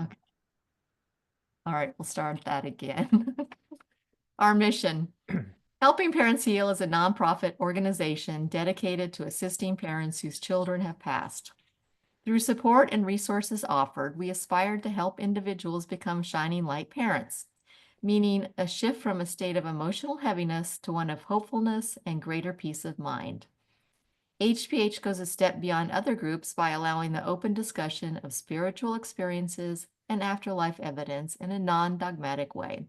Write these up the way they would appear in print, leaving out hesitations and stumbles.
Okay. All right, we'll start that again. Our mission. Helping Parents Heal is a nonprofit organization dedicated to assisting parents whose children have passed. Through support and resources offered, we aspire to help individuals become shining light parents, meaning a shift from a state of emotional heaviness to one of hopefulness and greater peace of mind. HPH goes a step beyond other groups by allowing the open discussion of spiritual experiences and afterlife evidence in a non-dogmatic way.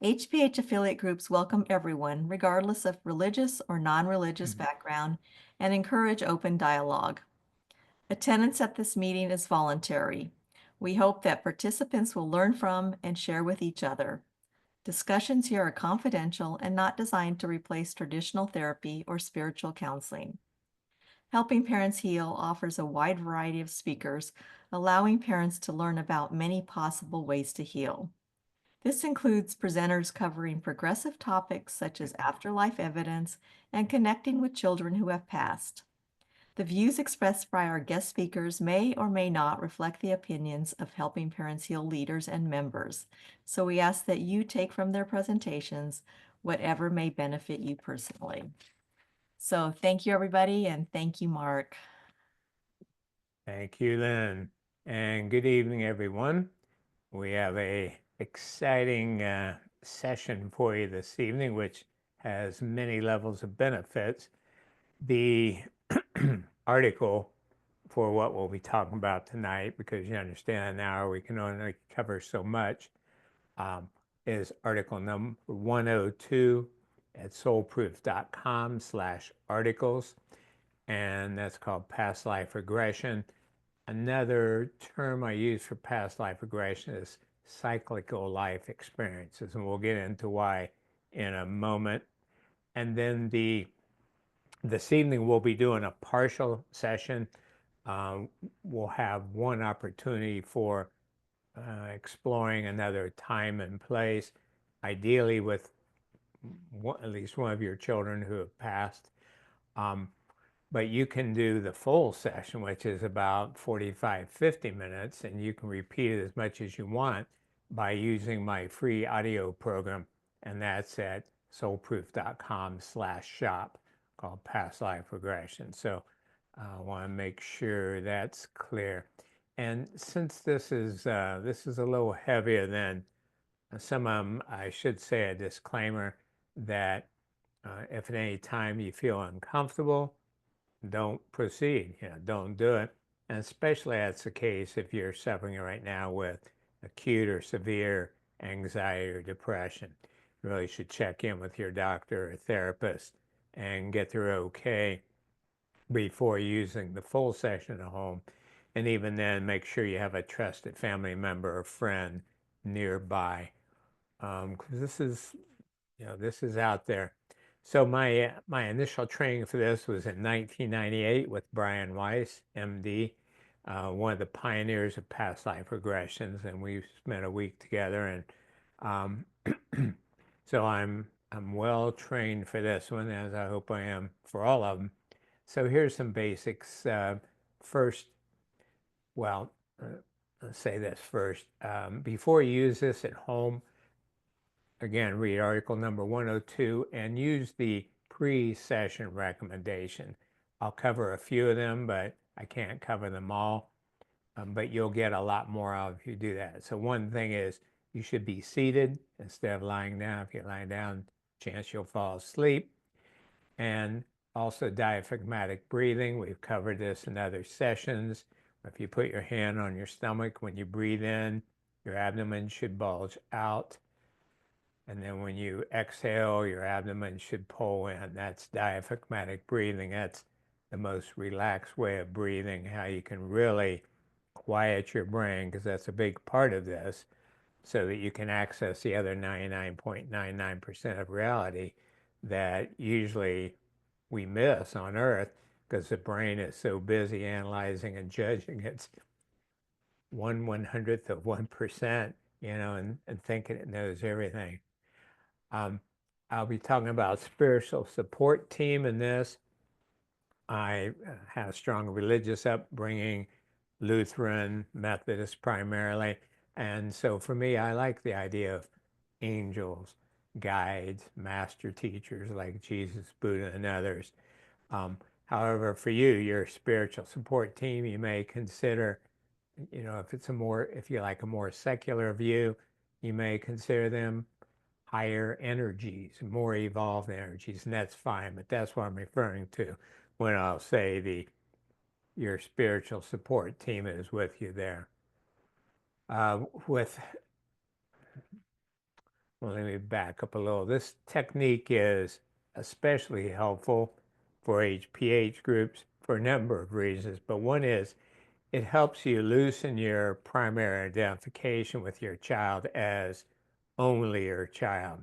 HPH affiliate groups welcome everyone, regardless of religious or non-religious background, and encourage open dialogue. Attendance at this meeting is voluntary. We hope that participants will learn from and share with each other. Discussions here are confidential and not designed to replace traditional therapy or spiritual counseling. Helping Parents Heal offers a wide variety of speakers, allowing parents to learn about many possible ways to heal. This includes presenters covering progressive topics such as afterlife evidence and connecting with children who have passed. The views expressed by our guest speakers may or may not reflect the opinions of Helping Parents Heal leaders and members, so we ask that you take from their presentations whatever may benefit you personally. So thank you, everybody, and thank you, Mark. Thank you, Lynn. And good evening, everyone. We have a exciting session for you this evening, which has many levels of benefits. The article for what we'll be talking about tonight, because you understand an hour we can only cover so much, is article number 102 at soulproof.com/articles, and that's called Past Life Regression. Another term I use for past life regression is cyclical life experiences, and we'll get into why in a moment. And then this evening we'll be doing a partial session. We'll have one opportunity for exploring another time and place, ideally with at least one of your children who have passed. But you can do the full session, which is about 45, 50 minutes, and you can repeat it as much as you want by using my free audio program, and that's at soulproof.com/shop, called Past Life Regression. So I want to make sure that's clear. And since this is a little heavier than some of them, I should say a disclaimer that if at any time you feel uncomfortable, don't proceed, don't do it. And especially that's the case if you're suffering right now with acute or severe anxiety or depression. You really should check in with your doctor or therapist and get their okay before using the full session at home. And even then, make sure you have a trusted family member or friend nearby, because this is out there. So my initial training for this was in 1998 with Brian Weiss, MD, one of the pioneers of past life regressions, and we spent a week together. And so I'm well trained for this one, as I hope I am for all of them. So here's some basics. First, well, let's say this first. Before you use this at home, again, read article number 102 and use the pre-session recommendation. I'll cover a few of them, but I can't cover them all. But you'll get a lot more out if you do that. So one thing is you should be seated instead of lying down. If you're lying down, chance you'll fall asleep. And also diaphragmatic breathing. We've covered this in other sessions. If you put your hand on your stomach, when you breathe in, your abdomen should bulge out. And then when you exhale, your abdomen should pull in. That's diaphragmatic breathing. That's the most relaxed way of breathing, how you can really quiet your brain, because that's a big part of this, so that you can access the other 99.99% of reality that usually we miss on Earth, because the brain is so busy analyzing and judging its 1/100th of 1%, and thinking it knows everything. I'll be talking about spiritual support team in this. I had a strong religious upbringing, Lutheran, Methodist primarily. And so for me, I like the idea of angels, guides, master teachers like Jesus, Buddha, and others. Um, However, for you, your spiritual support team, you may consider, if it's if you like a more secular view, you may consider them higher energies, more evolved energies, and that's fine. But that's what I'm referring to when I'll say your spiritual support team is with you there. With Well, let me back up a little. This technique is especially helpful for HPH groups for a number of reasons, but one is it helps you loosen your primary identification with your child as only your child.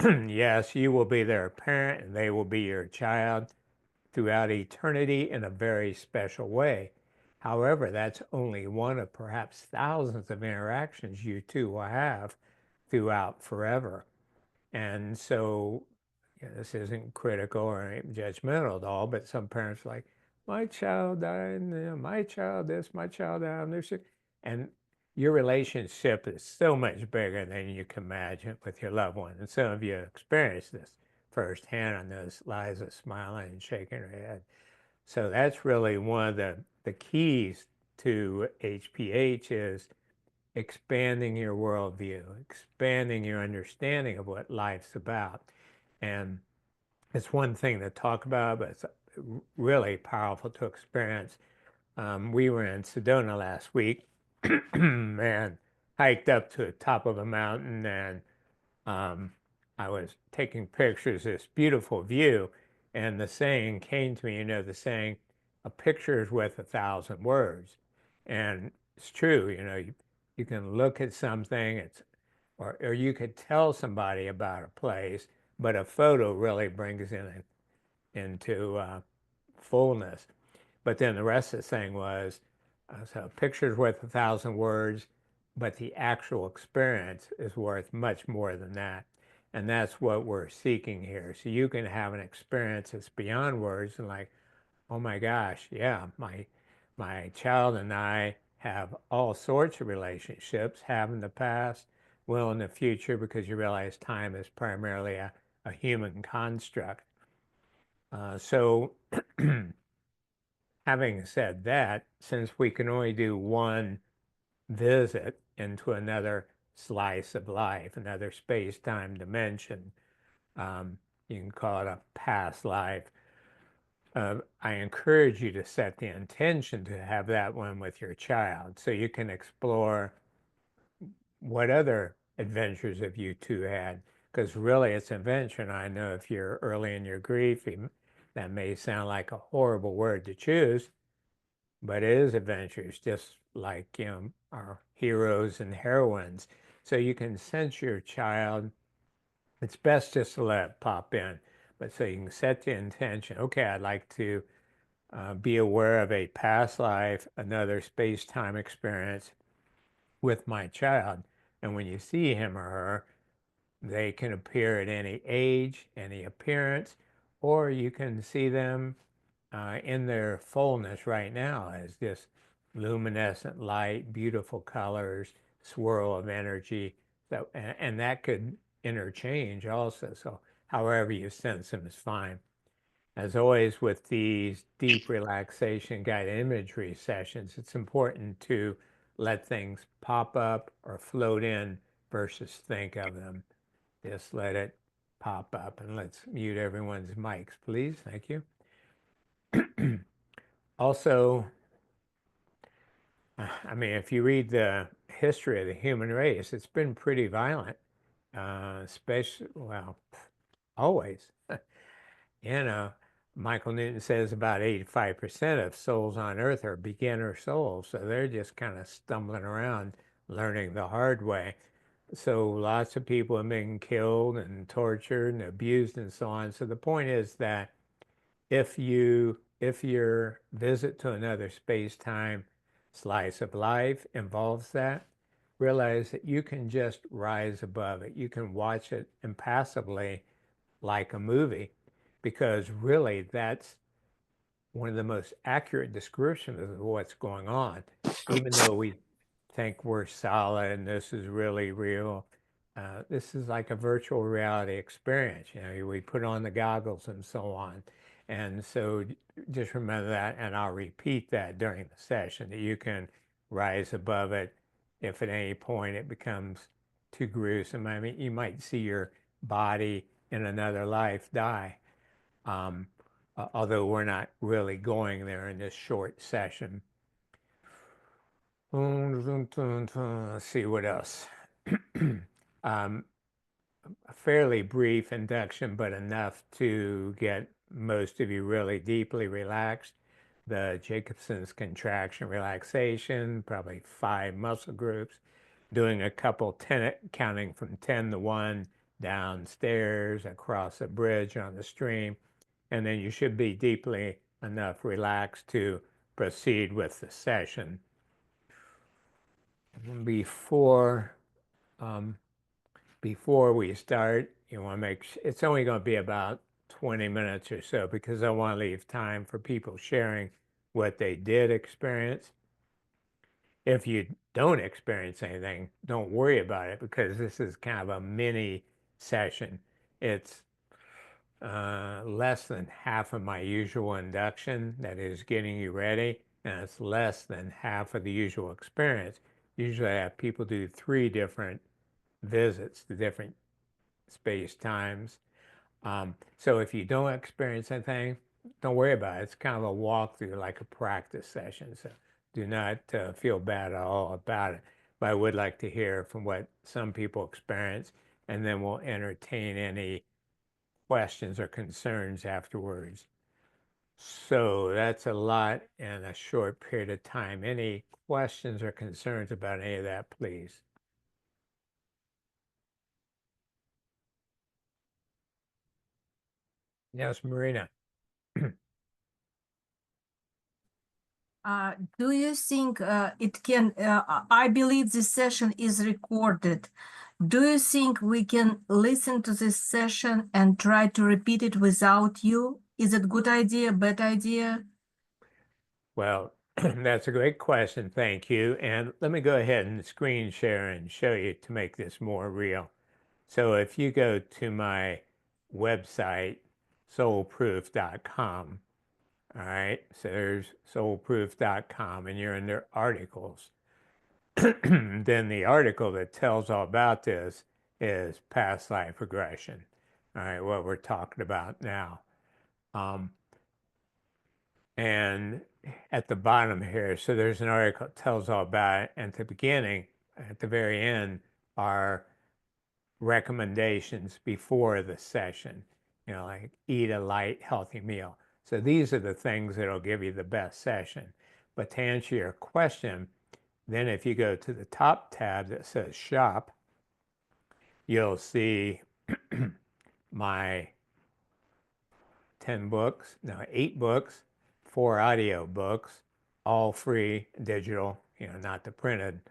Yes, you will be their parent and they will be your child throughout eternity in a very special way. However, that's only one of perhaps thousands of interactions you two will have throughout forever. And so, this isn't critical or judgmental at all, but some parents are like, my child died, and my child this, my child that, and this. And your relationship is so much bigger than you can imagine with your loved one. And some of you experience this firsthand. I notice Liza smiling and shaking her head. So that's really one of the keys to HPH is expanding your worldview, expanding your understanding of what life's about. And it's one thing to talk about, but it's really powerful to experience. We were in Sedona last week and hiked up to the top of a mountain, and I was taking pictures of this beautiful view, and the saying came to me, the saying, a picture is worth 1,000 words. And it's true, you can look at something, or you could tell somebody about a place, but a photo really brings into fullness. But then the rest of the thing was, so a picture's worth 1,000 words, but the actual experience is worth much more than that. And that's what we're seeking here. So you can have an experience that's beyond words and like, oh my gosh, yeah, my child and I have all sorts of relationships, have in the past, will in the future, because you realize time is primarily a human construct. So having said that, since we can only do one visit into another slice of life, another space-time dimension, you can call it a past life. I encourage you to set the intention to have that one with your child so you can explore what other adventures have you two had, because really it's an adventure. And I know if you're early in your grief, that may sound like a horrible word to choose, but it is adventures, just like our heroes and heroines. So you can sense your child. It's best just to let it pop in, but so you can set the intention. Okay, I'd like to be aware of a past life, another space-time experience with my child. And when you see him or her, they can appear at any age, any appearance, or you can see them in their fullness right now as this luminescent light, beautiful colors, swirl of energy. So, and that could interchange also. So however you sense them is fine. As always with these deep relaxation guided imagery sessions, it's important to let things pop up or float in versus think of them. Just let it pop up. And let's mute everyone's mics, please. Thank you. Also, I mean, if you read the history of the human race, it's been pretty violent, especially, well, always. Michael Newton says about 85% of souls on Earth are beginner souls, so they're just kind of stumbling around learning the hard way. So lots of people have been killed and tortured and abused and so on. So the point is that if your visit to another space-time slice of life involves that, realize that you can just rise above it. You can watch it impassively like a movie, because really one of the most accurate descriptions of what's going on, even though we think we're solid and this is really real. This is like a virtual reality experience. You know, we put on the goggles and so on. And so just remember that, and I'll repeat that during the session, that you can rise above it if at any point it becomes too gruesome. I mean, you might see your body in another life die. Although we're not really going there in this short session. Let's see what else. A fairly brief induction, but enough to get most of you really deeply relaxed. The Jacobson's contraction relaxation, probably 5 muscle groups, doing a couple counting from 10 to 1 downstairs, across a bridge on the stream, and then you should be deeply enough relaxed to proceed with the session. Before we start, you want to make sure it's only going to be about 20 minutes or so, because I want to leave time for people sharing what they did experience. If you don't experience anything, don't worry about it, because this is kind of a mini session. It's less than half of my usual induction, that is getting you ready, and it's less than half of the usual experience. Usually I have people do 3 different visits to different space times. So if you don't experience anything, don't worry about it. It's kind of a walkthrough, like a practice session. So do not feel bad at all about it. But I would like to hear from what some people experience, and then we'll entertain any questions or concerns afterwards. So that's a lot in a short period of time. Any questions or concerns about any of that, please? Yes, Marina. Do you think it can, I believe this session is recorded. Do you think we can listen to this session and try to repeat it without you? Is it good idea, bad idea? Well, that's a great question. Thank you. And let me go ahead and screen share and show you to make this more real. So if you go to my website, soulproof.com, all right, so there's soulproof.com, and you're under articles. Then the article that tells all about this is Past Life Regression, all right, what we're talking about now. And at the bottom here, so there's an article that tells all about it. And at the beginning, at the very end, are recommendations before the session, you know, like eat a light, healthy meal. So these are the things that'll give you the best session. But to answer your question, then if you go to the top tab that says shop, you'll see my 10 books, no, 8 books, 4 audio books, all free, digital, you know, not the printed,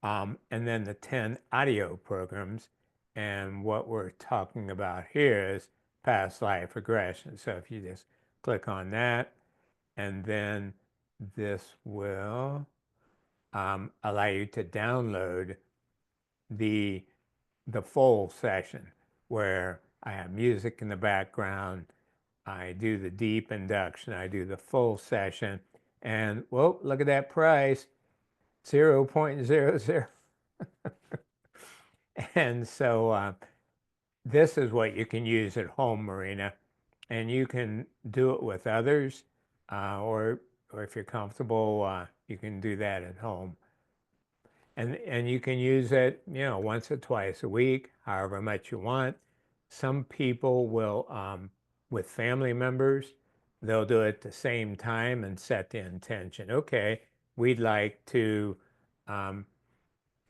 and then the 10 audio programs. And what we're talking about here is past life regression. So if you just click on that, and then this will allow you to download the full session, where I have music in the background, I do the deep induction, I do the full session, and whoa, look at that price, 0.00. And so this is what you can use at home, Marina, and you can do it with others, or if you're comfortable, you can do that at home. And you can use it, you know, once or twice a week, however much you want. Some people will, with family members, they'll do it at the same time and set the intention. Okay, we'd like to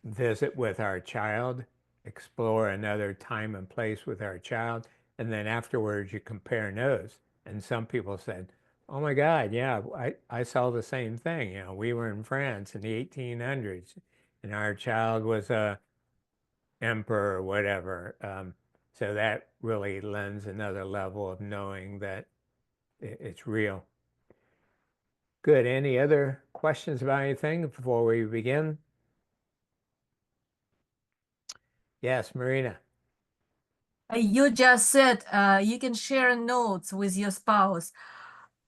visit with our child, explore another time and place with our child, and then afterwards you compare notes. And some people said, oh my God, yeah, I saw the same thing. You know, we were in France in the 1800s, and our child was a emperor or whatever. So that really lends another level of knowing that it's real. Good. Any other questions about anything before we begin? Yes, Marina. You just said you can share notes with your spouse.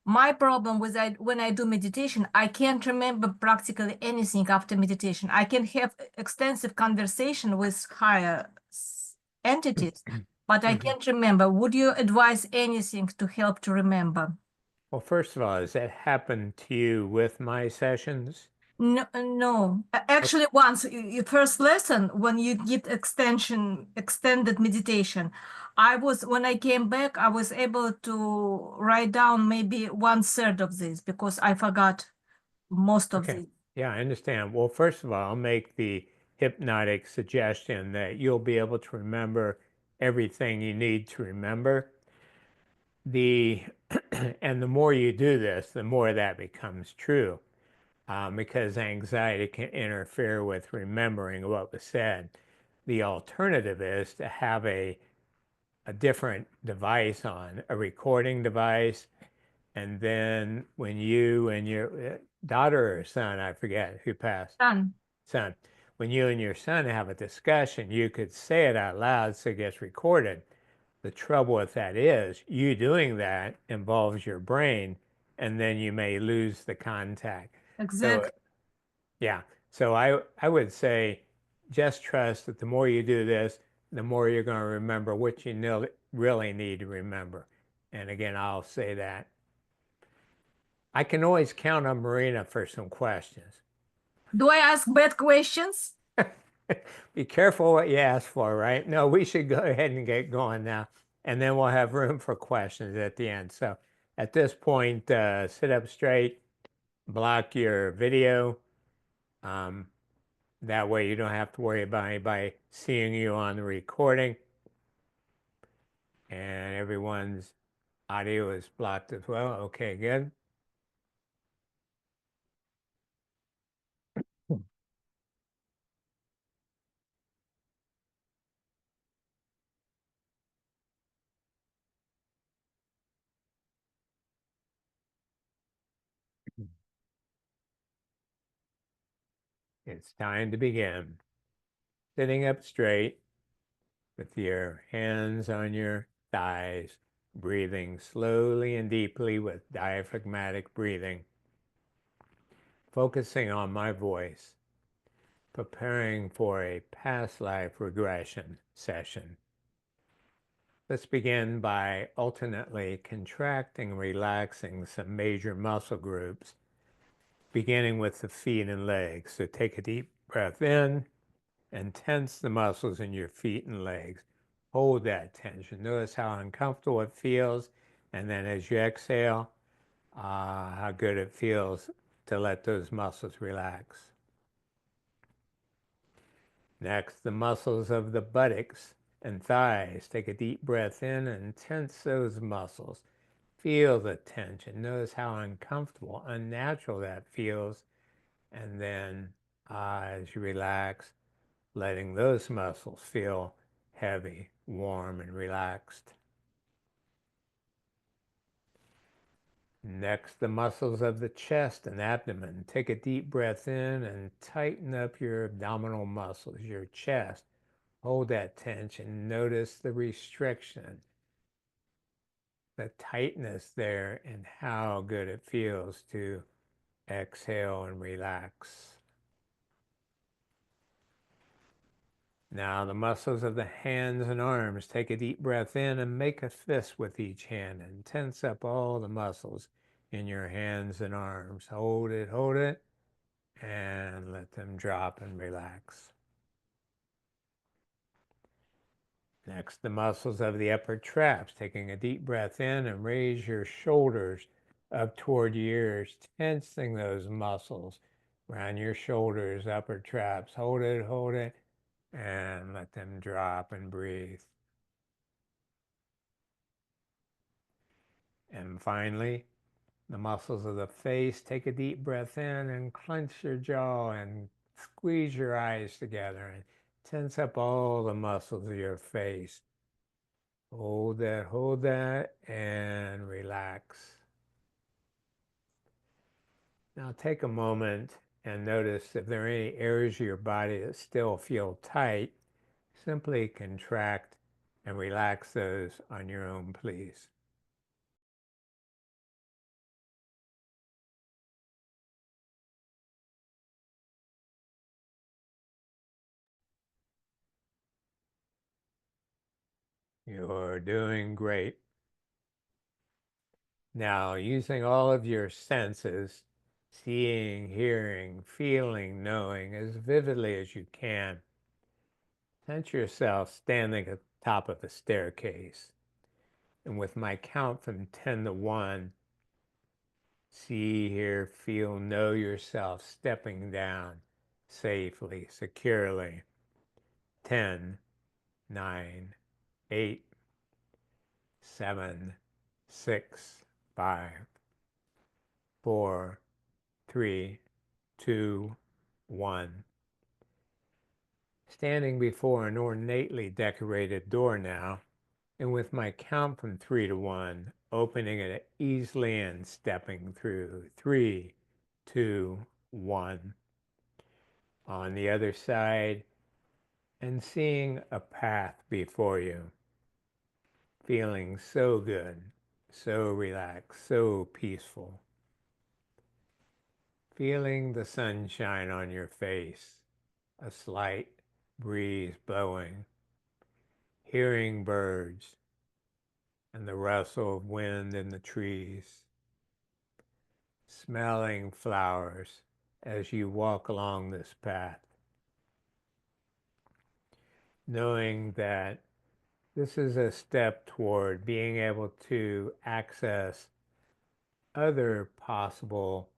My problem with when I do meditation, I can't remember practically anything after meditation. I can have extensive conversation with higher entities, but I can't remember. Would you advise anything to help to remember? Well, first of all, has that happened to you with my sessions? No, no. Actually, once your first lesson, when you get extended meditation, when I came back, I was able to write down maybe 1/3 of this because I forgot most of Okay. this. Yeah, I understand. Well, first of all, I'll make the hypnotic suggestion that you'll be able to remember everything you need to remember. And the more you do this, the more that becomes true, because anxiety can interfere with remembering what was said. The alternative is to have a different device on, a recording device, and then when you and your daughter or son, I forget who passed, Done. son, when you and your son have a discussion, you could say it out loud so it gets recorded. The trouble with that is you doing that involves your brain, and then you may lose the contact. So Exactly. yeah, so I would say just trust that the more you do this, the more you're going to remember what you know really need to remember. And again, I'll say that. I can always count on Marina for some questions. Do I ask bad questions? Be careful what you ask for, right? No, we should go ahead and get going now, and then we'll have room for questions at the end. So at this point, sit up straight, block your video. That way you don't have to worry about anybody seeing you on the recording. And everyone's audio is blocked as well. Okay, good. It's time to begin. Sitting up straight with your hands on your thighs, breathing slowly and deeply with diaphragmatic breathing, focusing on my voice, preparing for a past life regression session. Let's begin by alternately contracting and relaxing some major muscle groups, beginning with the feet and legs. So take a deep breath in and tense the muscles in your feet and legs. Hold that tension. Notice how uncomfortable it feels. And then as you exhale, how good it feels to let those muscles relax. Next, the muscles of the buttocks and thighs. Take a deep breath in and tense those muscles. Feel the tension. Notice how uncomfortable, unnatural that feels. And then as you relax, letting those muscles feel heavy, warm, and relaxed. Next, the muscles of the chest and abdomen. Take a deep breath in and tighten up your abdominal muscles, your chest. Hold that tension. Notice the restriction, the tightness there, and how good it feels to exhale and relax. Now the muscles of the hands and arms. Take a deep breath in and make a fist with each hand and tense up all the muscles in your hands and arms. Hold it, and let them drop and relax. Next, the muscles of the upper traps. Taking a deep breath in and raise your shoulders up toward your ears, tensing those muscles around your shoulders, upper traps. Hold it, and let them drop and breathe. And finally, the muscles of the face. Take a deep breath in and clench your jaw and squeeze your eyes together and tense up all the muscles of your face. Hold that, and relax. Now take a moment and notice if there are any areas of your body that still feel tight. Simply contract and relax those on your own, please. You're doing great. Now, using all of your senses, seeing, hearing, feeling, knowing, as vividly as you can, sense yourself standing at the top of a staircase. And with my count from 10 to 1, see, hear, feel, know yourself stepping down safely, securely. 10, 9, 8, 7, 6, 5, 4, 3, 2, 1. Standing before an ornately decorated door now, and with my count from 3 to 1, opening it easily and stepping through. 3, 2, 1. On the other side, and seeing a path before you. Feeling so good, so relaxed, so peaceful. Feeling the sunshine on your face, a slight breeze blowing, hearing birds and the rustle of wind in the trees, smelling flowers as you walk along this path, knowing that this is a step toward being able to access other possible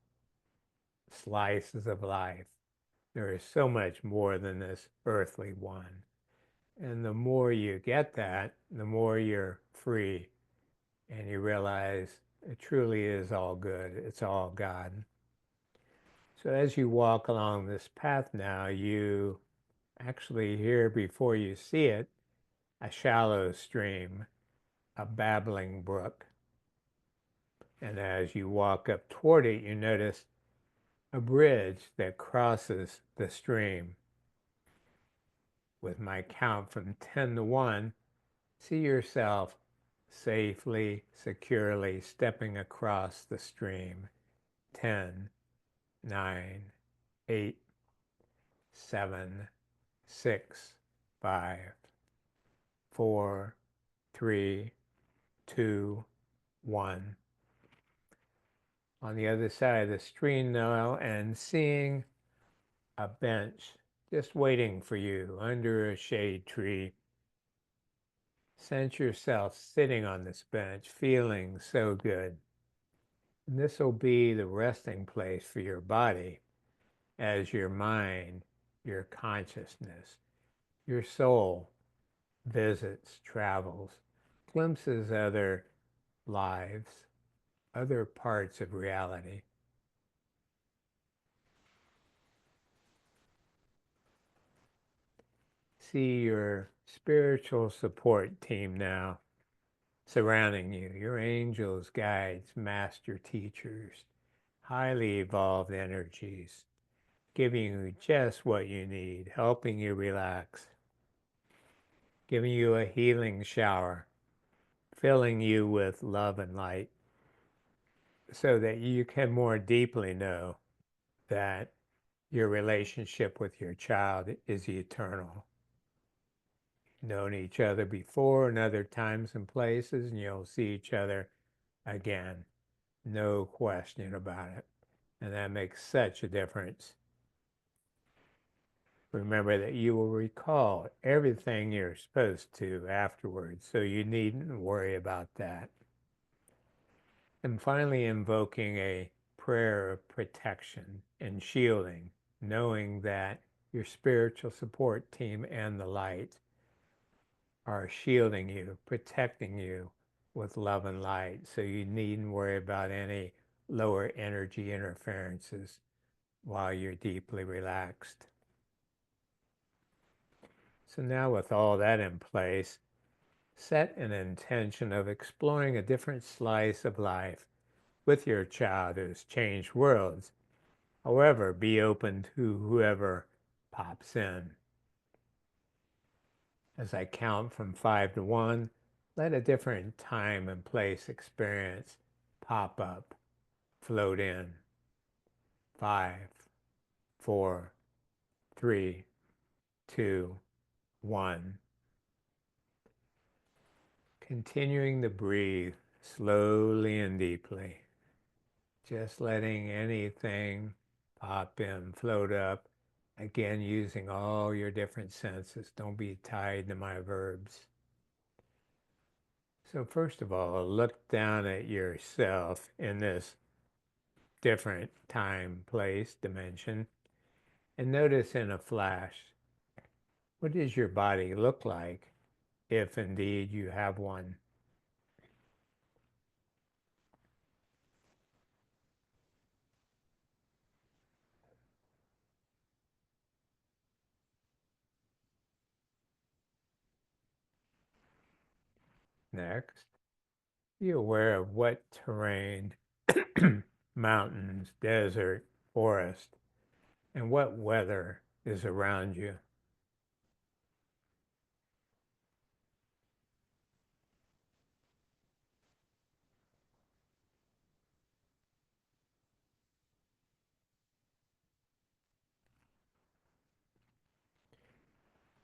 slices of life. There is so much more than this earthly one. And the more you get that, the more you're free. And you realize it truly is all good. It's all God. So as you walk along this path now, you actually hear before you see it a shallow stream, a babbling brook. And as you walk up toward it, you notice a bridge that crosses the stream. With my count from 10 to 1, see yourself safely, securely stepping across the stream. 10, 9, 8, 7, 6, 5, 4, 3, 2, 1. On the other side of the stream now, and seeing a bench just waiting for you under a shade tree. Sense yourself sitting on this bench, feeling so good. And this will be the resting place for your body as your mind, your consciousness, your soul visits, travels, glimpses other lives, other parts of reality. See your spiritual support team now surrounding you, your angels, guides, master teachers, highly evolved energies, giving you just what you need, helping you relax, giving you a healing shower, filling you with love and light so that you can more deeply know that your relationship with your child is eternal. Known each other before in other times and places, and you'll see each other again. No question about it. And that makes such a difference. Remember that you will recall everything you're supposed to afterwards, so you needn't worry about that. And finally, invoking a prayer of protection and shielding, knowing that your spiritual support team and the light are shielding you, protecting you with love and light, so you needn't worry about any lower energy interferences while you're deeply relaxed. So now with all that in place, set an intention of exploring a different slice of life with your child who's changed worlds However, be open to whoever pops in. As I count from 5 to 1, let a different time and place experience pop up, float in. 5, 4, 3, 2, 1. Continuing to breathe slowly and deeply. Just letting anything pop in, float up. Again, using all your different senses. Don't be tied to my verbs. So first of all, look down at yourself in this different time, place, dimension, and notice in a flash, what does your body look like if indeed you have one? Next, be aware of what terrain, mountains, desert, forest, and what weather is around you.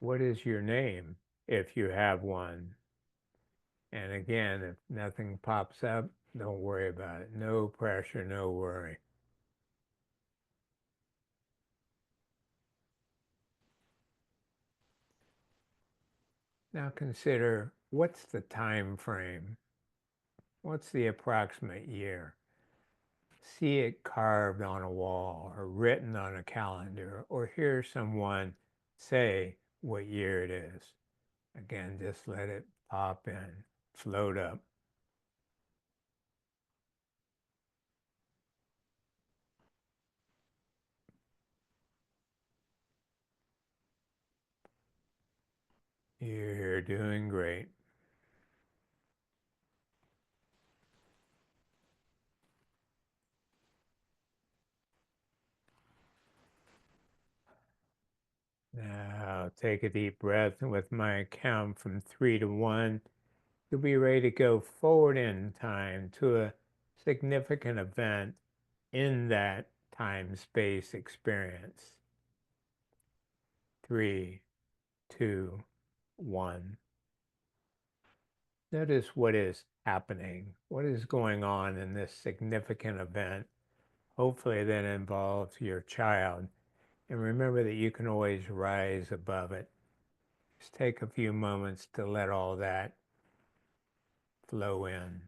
What is your name if you have one? And again, if nothing pops up, don't worry about it. No pressure, no worry. Now consider, what's the time frame? What's the approximate year? See it carved on a wall or written on a calendar, or hear someone say what year it is. Again, just let it pop in, float up. You're doing great. Now take a deep breath, and with my count from 3 to 1, you'll be ready to go forward in time to a significant event in that time-space experience. 3, 2, 1. Notice what is happening, what is going on in this significant event, hopefully that involves your child. And remember that you can always rise above it. Just take a few moments to let all that flow in.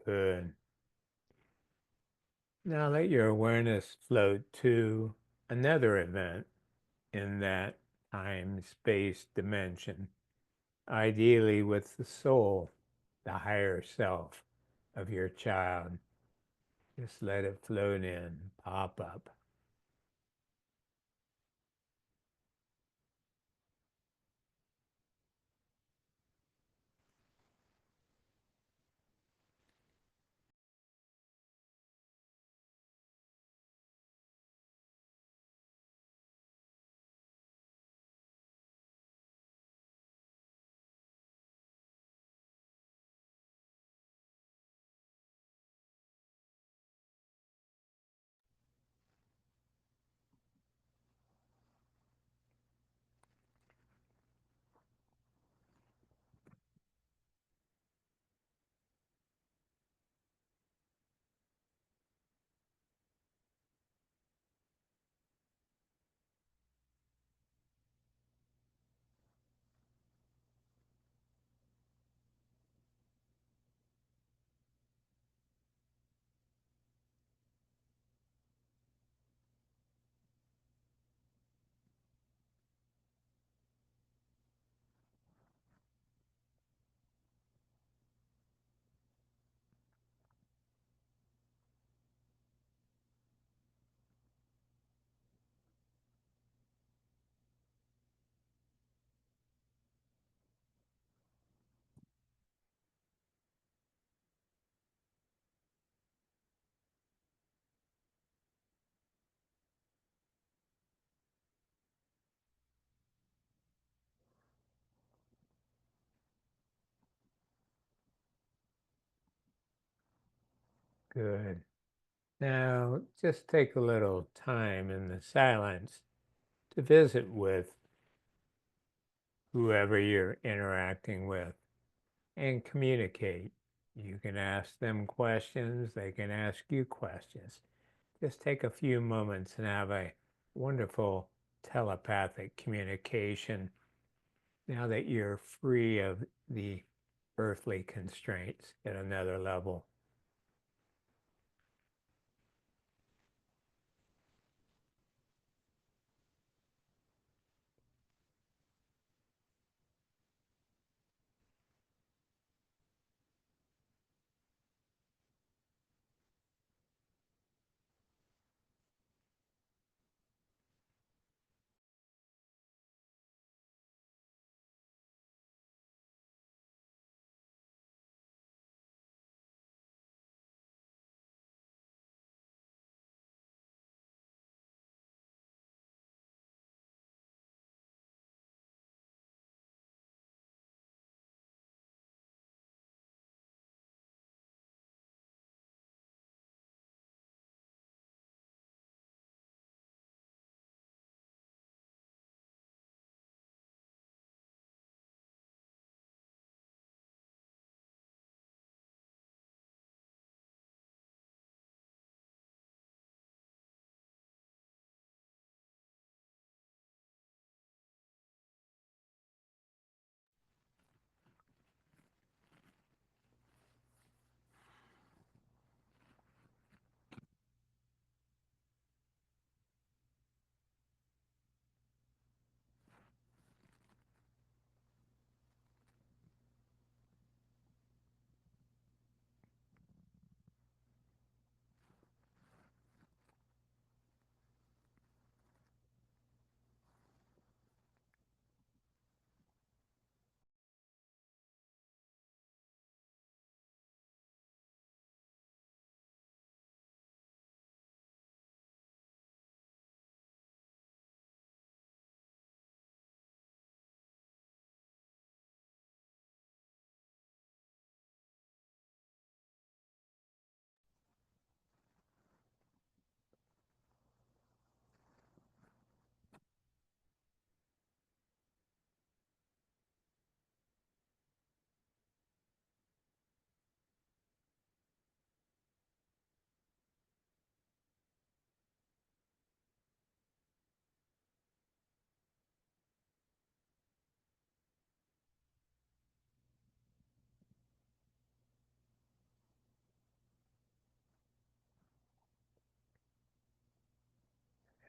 Good. Now let your awareness float to another event in that time-space dimension, ideally with the soul. the higher self of your child. Just let it float in, pop up. Good. Now, just take a little time in the silence to visit with whoever you're interacting with and communicate. You can ask them questions, they can ask you questions. Just take a few moments and have a wonderful telepathic communication now that you're free of the earthly constraints at another level.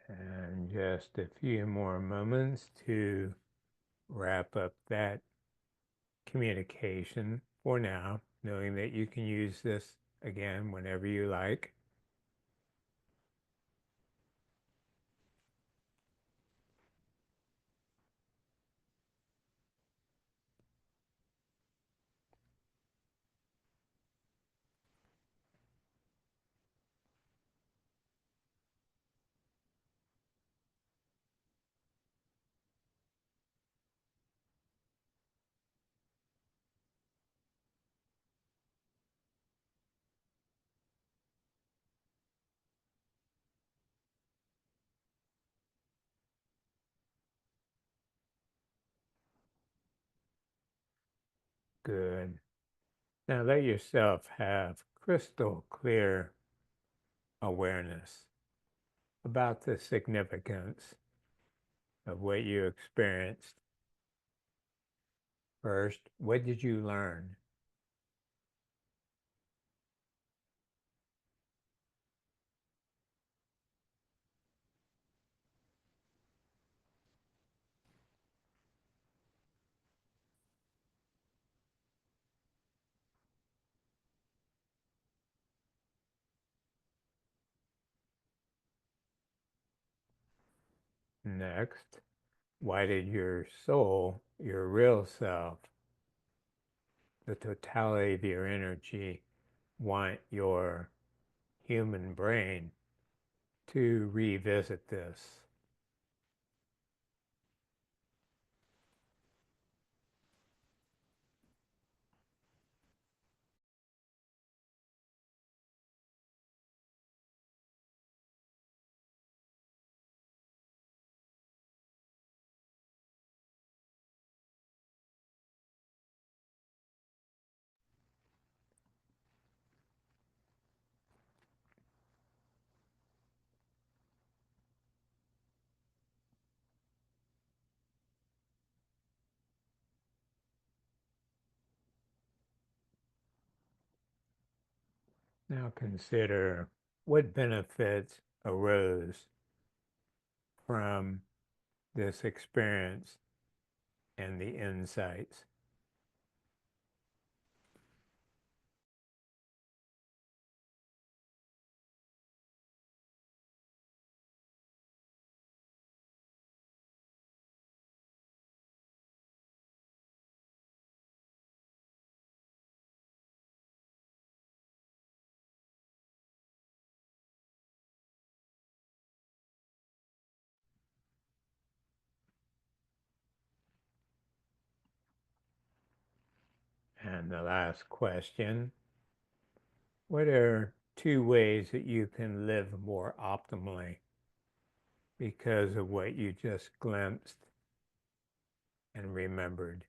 And just a few more moments to wrap up that communication. for now, knowing that you can use this again whenever you like. Good. Now let yourself have crystal clear awareness about the significance of what you experienced. First, what did you learn? Next, why did your soul, your real self, the totality of your energy, want your human brain to revisit this? Now consider what benefits arose from this experience and the insights. And the last question, what are 2 ways that you can live more optimally because of what you just glimpsed and remembered?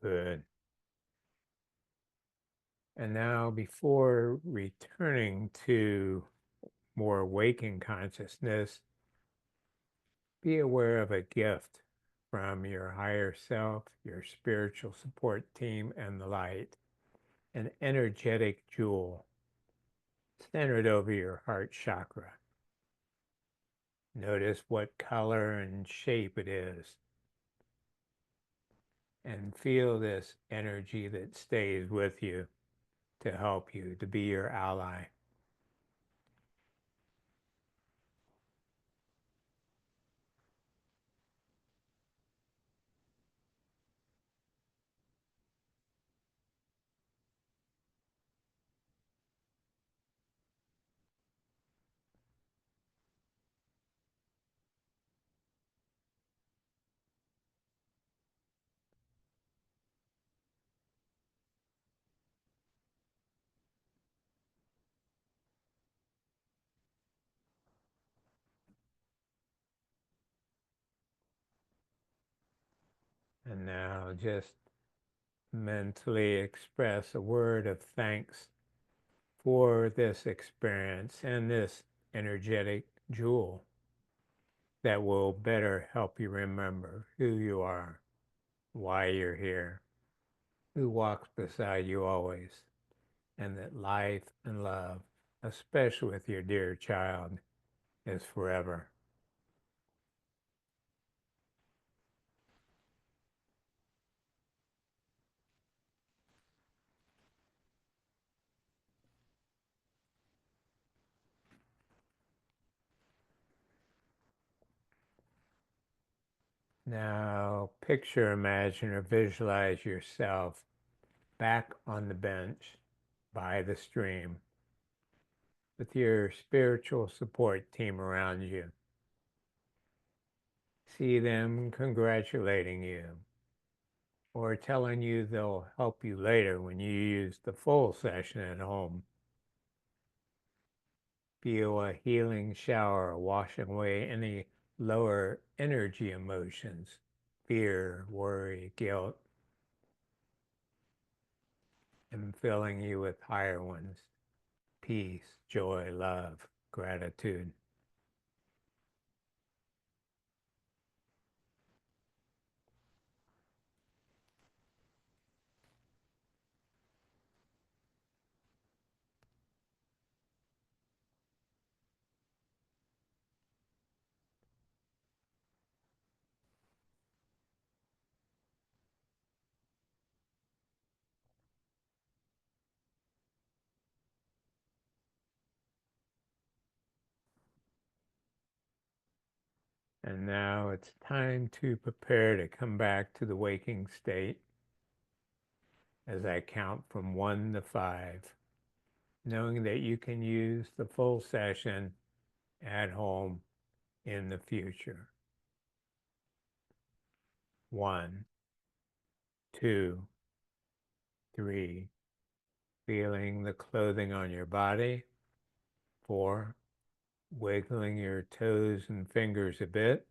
Good. And now, before returning to more waking consciousness, be aware of a gift from your higher self, your spiritual support team, and the light, an energetic jewel centered over your heart chakra. Notice what color and shape it is, and feel this energy that stays with you to help you, to be your ally. And now just mentally express a word of thanks for this experience and this energetic jewel that will better help you remember who you are, why you're here, who walks beside you always, and that life and love, especially with your dear child, is forever. Now picture, imagine, or visualize yourself back on the bench by the stream with your spiritual support team around you. See them congratulating you or telling you they'll help you later when you use the full session at home. Feel a healing shower washing away any lower energy emotions, fear, worry, guilt, and filling you with higher ones, peace, joy, love, gratitude. And now it's time to prepare to come back to the waking state as I count from 1 to 5, knowing that you can use the full session at home in the future. 1, 2, 3, feeling the clothing on your body. 4, wiggling your toes and fingers a bit.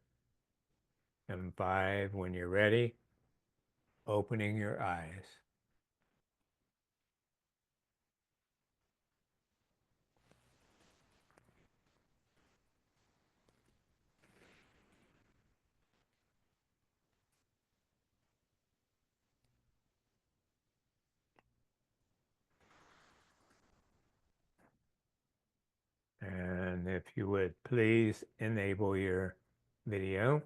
And 5, when you're ready, opening your eyes. And if you would please enable your video.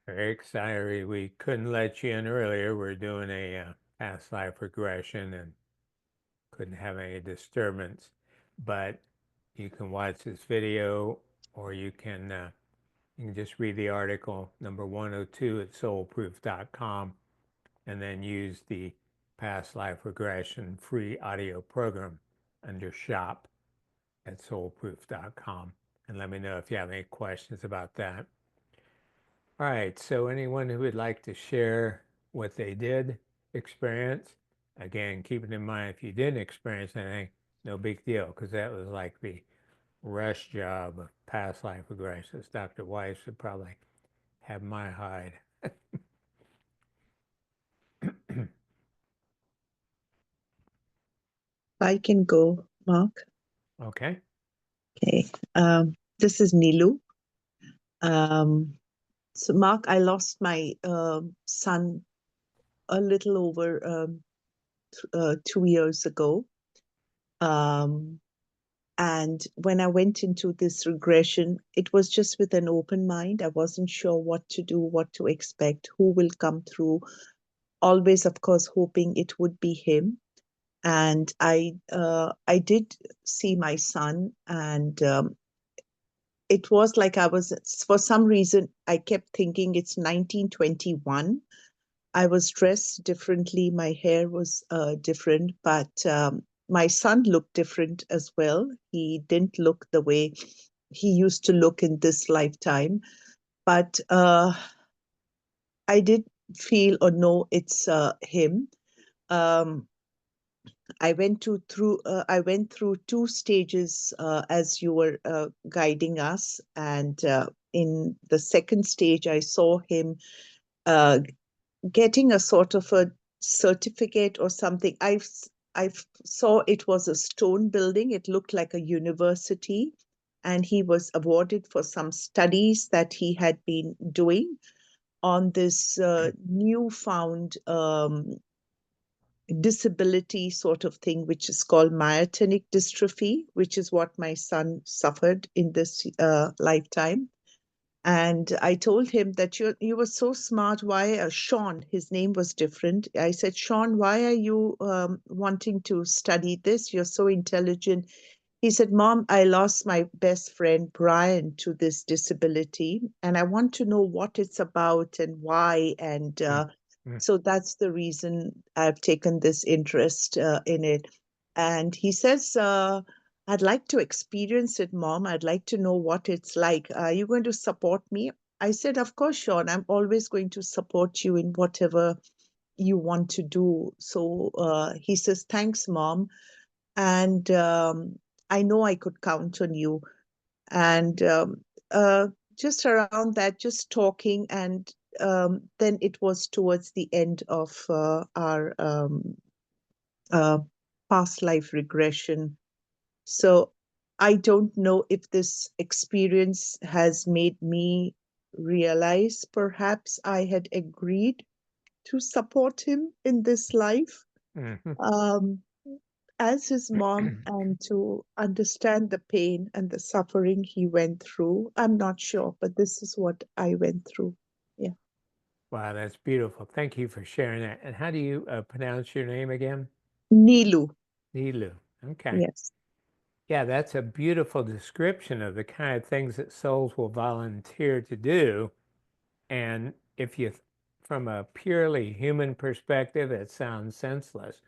Very sorry we couldn't let you in earlier. We're doing a past life regression and couldn't have any disturbance. But you can watch this video, or you can just read the article number 102 at soulproof.com, and then use the past life regression free audio program under shop at soulproof.com, and let me know if you have any questions about that. All right, so anyone who would like to share what they did experience, again, keeping in mind if you didn't experience anything, no big deal, because that was like the rush job of past life regressions. Dr. Weiss would probably have my hide. I can go, Mark. Okay. Okay. This is Nilu. So, Mark, I lost my son a little over 2 years ago. And when I went into this regression, it was just with an open mind. I wasn't sure what to do, what to expect, who will come through. Always, of course, hoping it would be him. And I did see my son, and it was like I was, for some reason, I kept thinking it's 1921. I was dressed differently. My hair was different, but my son looked different as well. He didn't look the way he used to look in this lifetime. But I did feel or know it's him. Um, I went through two stages as you were guiding us, and in the second stage, I saw him uh, getting a sort of a certificate or something. I saw it was a stone building. It looked like a university, and he was awarded for some studies that he had been doing on this newfound disability sort of thing, which is called myotonic dystrophy, which is what my son suffered in this lifetime. And I told him that you were so smart. Why, Sean? His name was different. I said, Sean, why are you wanting to study this? You're so intelligent. He said, Mom, I lost my best friend Brian to this disability, and I want to know what it's about and why. And Mm. so that's the reason I've taken this interest in it. And he says, I'd like to experience it, Mom. I'd like to know what it's like. Are you going to support me? I said, Of course, Sean. I'm always going to support you in whatever you want to do. So he says, Thanks, Mom. And I know I could count on you. And uh, just around that, just talking. And then it was towards the end of our uh, past life regression. So I don't know if this experience has made me realize perhaps I had agreed to support him in this life Mhm. as his mom and to understand the pain and the suffering he went through. I'm not sure, but this is what I went through. Yeah. Wow, that's beautiful. Thank you for sharing that. And how do you pronounce your name again? Nilu. Nilu. Okay. Yes. Yeah, that's a beautiful description of the kind of things that souls will volunteer to do. And if you, from a purely human perspective, it sounds senseless.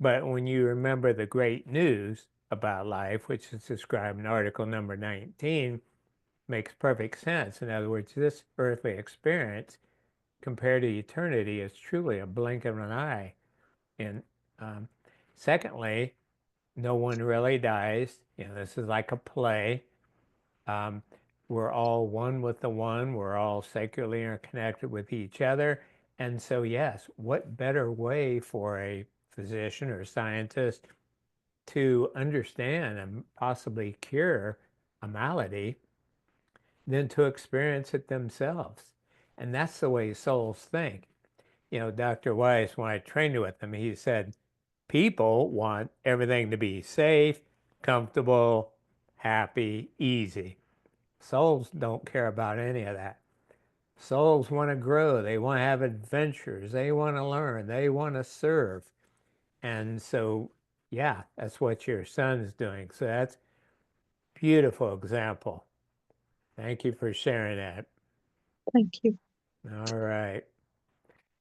But when you remember the great news about life, which is described in article number 19, makes perfect sense. In other words, this earthly experience compared to eternity is truly a blink of an eye. And um, secondly, no one really dies. You know, this is like a play. Um, we're all one with the one. We're all sacredly interconnected with each other. And so, yes, what better way for a physician or scientist to understand and possibly cure a malady than to experience it themselves? And that's the way souls think. You know, Dr. Weiss, when I trained with him, he said, people want everything to be safe, comfortable, happy, easy. Souls don't care about any of that. Souls want to grow. They want to have adventures. They want to learn. They want to serve. And so, yeah, that's what your son's doing. So that's a beautiful example. Thank you for sharing that. Thank you. All right.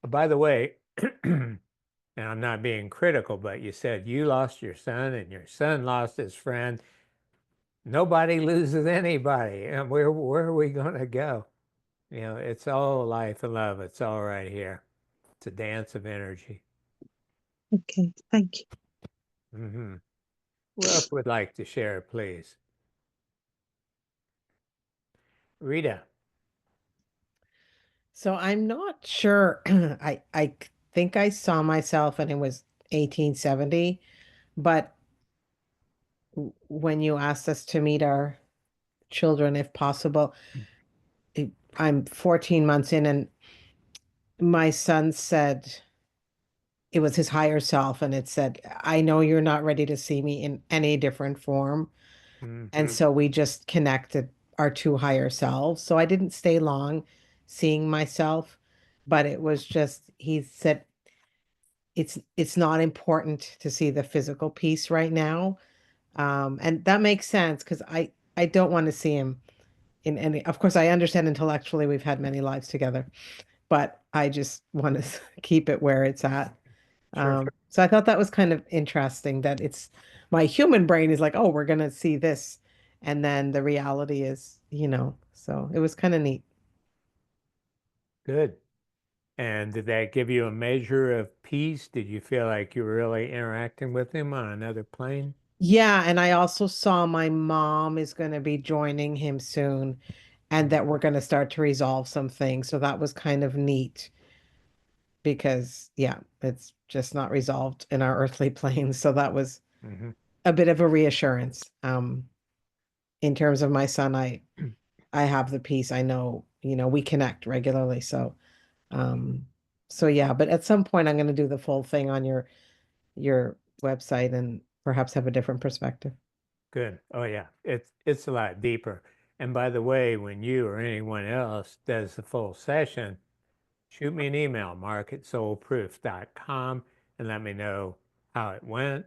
By the way, and I'm not being critical, but you said you lost your son and your son lost his friend. Nobody loses anybody. And where are we going to go? You know, it's all life and love. It's all right here. It's a dance of energy. Okay. Thank you. Mm-hmm. Who else would like to share, please? Rita. So I'm not sure. I think I saw myself and it was 1870, but when you asked us to meet our children, if possible, I'm 14 months in, and my son said it was his higher self, and it said, I know you're not ready to see me in any different form. Mm-hmm. And so we just connected our two higher selves. So I didn't stay long seeing myself, but it was just, he said, it's not important to see the physical piece right now. And that makes sense because I don't want to see him in any, of course I understand intellectually we've had many lives together, but I just want to keep it where it's at. Sure. So I thought that was kind of interesting that it's my human brain is like, oh, we're gonna see this. And then the reality is, so it was kind of neat. Good. And did that give you a measure of peace? Did you feel like you were really interacting with him on another plane? Yeah, and I also saw my mom is going to be joining him soon and that we're going to start to resolve some things. So that was kind of neat because, yeah, it's just not resolved in our earthly planes. So that was Mm-hmm. a bit of a reassurance. In terms of my son, I have the peace. I know, we connect regularly. Um, so yeah, but at some point I'm going to do the full thing on your website and perhaps have a different perspective. Good. Oh yeah, it's a lot deeper. And by the way, when you or anyone else does the full session, shoot me an email, mark@soulproof.com, and let me know how it went,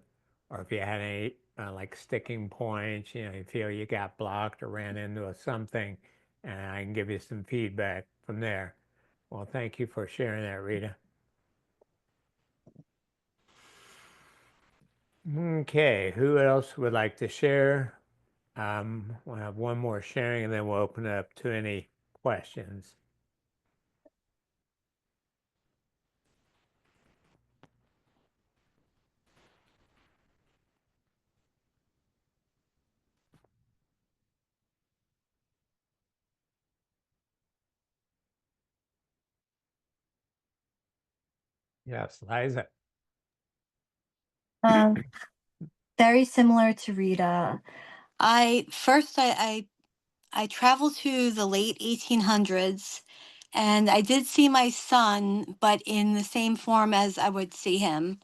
or if you had any like sticking points, you feel you got blocked or ran into something, and I can give you some feedback from there. Well, thank you for sharing that, Rita. Okay, who else would like to share? We'll have one more sharing, and then we'll open it up to any questions. Yes, Liza. Um, Very similar to Rita. I traveled to the late 1800s, and I did see my son, but in the same form as I would see him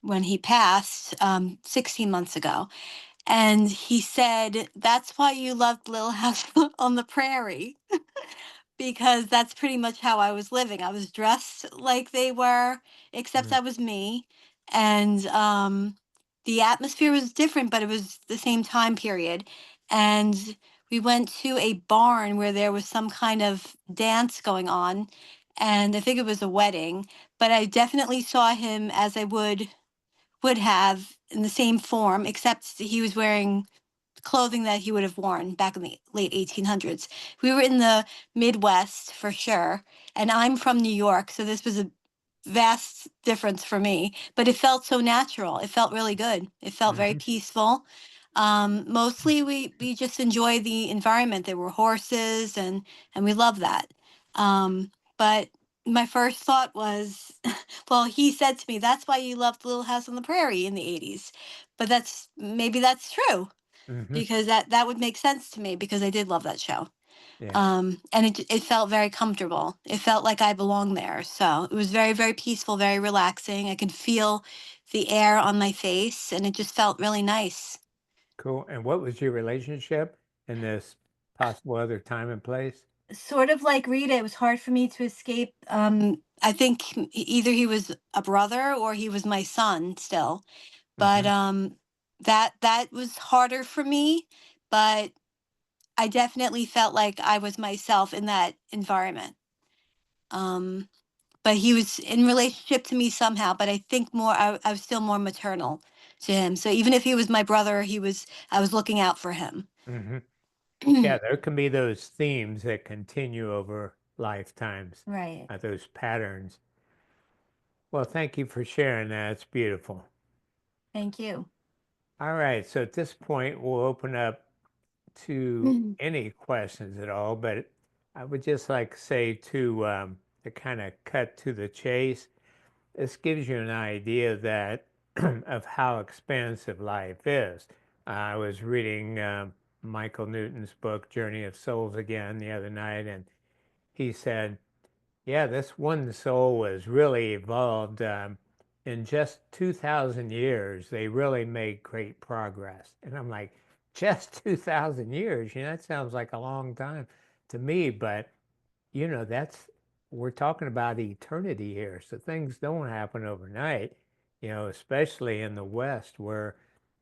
when he passed 16 months ago. And he said, "That's why you loved Little House on the Prairie." Because that's pretty much how I was living. I was dressed like they were, except Mm, I was me. And the atmosphere was different, but it was the same time period. And we went to a barn where there was some kind of dance going on. And I think it was a wedding, but I definitely saw him as I would have in the same form, except he was wearing clothing that he would have worn back in the late 1800s. We were in the Midwest for sure, and I'm from New York, so this was a vast difference for me, but it felt so natural. It felt really good. It felt very mm-hmm. peaceful. Mostly we just enjoy the environment. There were horses and we love that. But my first thought was, well, he said to me, "That's why you loved Little House on the Prairie in the 80s." But maybe that's true Mm-hmm. because that would make sense to me because I did love that show. Yeah, And it felt very comfortable. It felt like I belonged there. So it was very, very peaceful, very relaxing. I could feel the air on my face and it just felt really nice. cool. And what was your relationship in this possible other time and place? Sort of like Rita, it was hard for me to escape. I think either he was a brother or he was my son still. But Mm-hmm. that was harder for me. But I definitely felt like I was myself in that environment. Um, but he was in relationship to me somehow, but I think I was still more maternal to him. So even if he was my brother, I was looking out for him. Mm-hmm. Yeah, there can be those themes that continue over lifetimes, Right. those patterns. Well, thank you for sharing that. It's beautiful. Thank you. All right, so at this point, we'll open up to any questions at all, but I would just like to say to kind of cut to the chase, this gives you an idea that of how expansive life is. I was reading Michael Newton's book, Journey of Souls, again the other night, and he said, yeah, this one soul was really evolved in just 2,000 years. They really made great progress. And I'm like, just 2,000 years? That sounds like a long time to me, but we're talking about eternity here. So things don't happen overnight, especially in the West where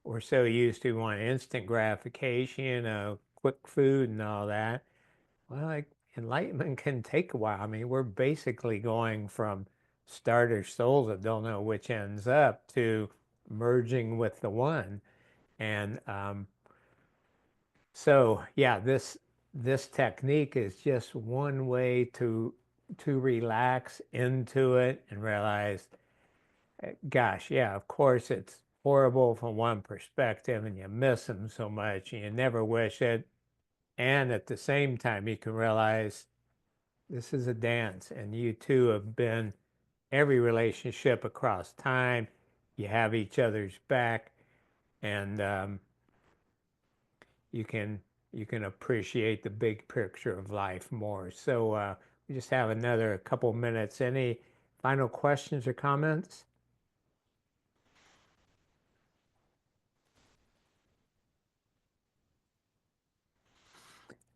we're so used to want instant gratification, quick food and all that. Well, like enlightenment can take a while. I mean, we're basically going from starter souls that don't know which ends up to merging with the one. And So yeah, this technique is just one way to relax into it and realize, gosh, yeah, of course it's horrible from one perspective and you miss them so much and you never wish it. And at the same time, you can realize this is a dance and you two have been every relationship across time. You have each other's back, and you can appreciate the big picture of life more. So we just have another couple minutes. Any final questions or comments?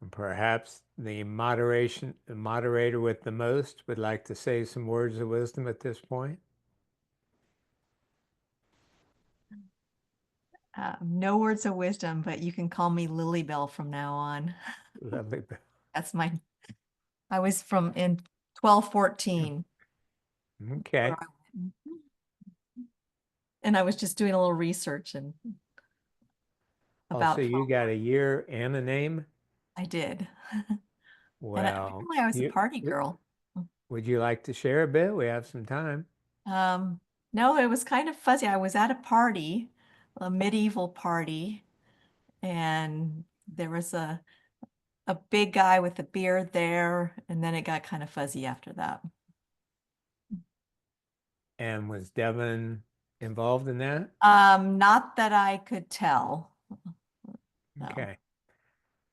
And perhaps the moderator with the most would like to say some words of wisdom at this point. No words of wisdom, but you can call me Lily Bell from now on. Lovely. That's I was from in 1214. Okay. where I went. And I was just doing a little research and about Also, you got a year and a name? I did. And Well, apparently I was a party girl. would you like to share a bit? We have some time. No, it was kind of fuzzy. I was at a party, a medieval party, and there was a big guy with a beard there, and then it got kind of fuzzy after that. And was Devin involved in that? Not that I could tell. No. Okay.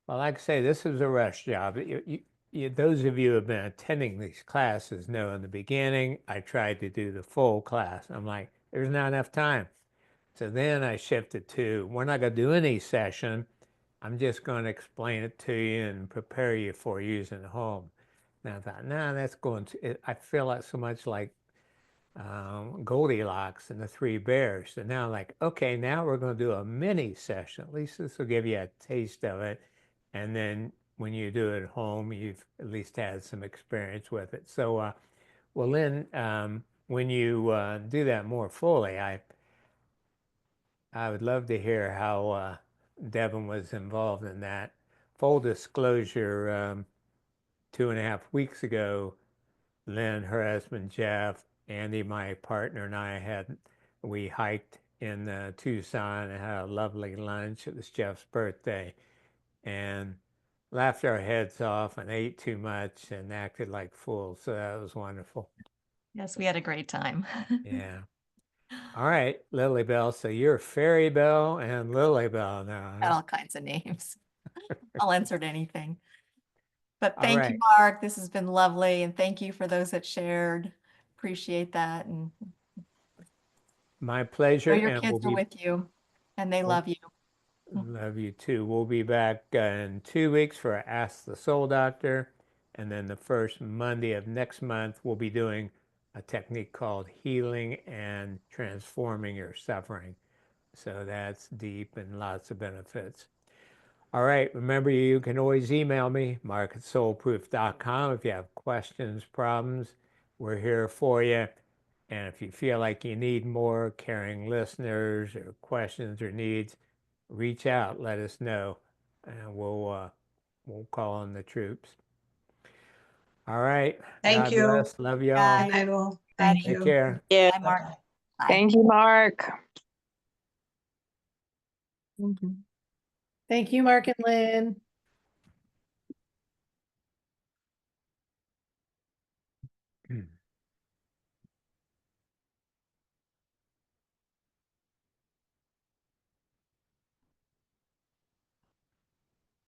Well, like I say, this is a rush job. Those of you who have been attending these classes know in the beginning, I tried to do the full class. I'm like, there's not enough time. So then I shifted to, we're not going to do any session. I'm just going to explain it to you and prepare you for using at home. And I thought, nah, that's going to, I feel like so much like Goldilocks and the Three Bears. So now like, okay, now we're going to do a mini session. At least this will give you a taste of it. And then when you do it at home, you've at least had some experience with it. So, well, Lynn, when you do that more fully, I would love to hear how Devin was involved in that. Full disclosure, 2.5 weeks ago, Lynn, her husband Jeff, Andy, my partner, and we hiked in Tucson and had a lovely lunch. It was Jeff's birthday, and laughed our heads off and ate too much and acted like fools. So that was wonderful. Yes, we had a great time. Yeah. All right, Lily Bell. So you're Fairy Bell and Lily Bell now, huh? All kinds of names. I'll answer to anything. But All thank you, right. Mark. This has been lovely. And thank you for those that shared. Appreciate that. And My know pleasure. your And kids are with you and they love you. love you too. We'll be back in 2 weeks for Ask the Soul Doctor. And then the first Monday of next month, we'll be doing a technique called healing and transforming your suffering. So that's deep and lots of benefits. All right. Remember, you can always email me, mark@soulproof.com, if you have questions, problems. We're here for you. And if you feel like you need more caring listeners or questions or needs, reach out, let us know, and we'll call on the troops. All right. Thank God you. bless. Love y'all. Bye. Good night, all. Thank Take you. care. Yeah. Bye, Mark. Bye. Thank you, Mark. Thank you, Mark and Lynn.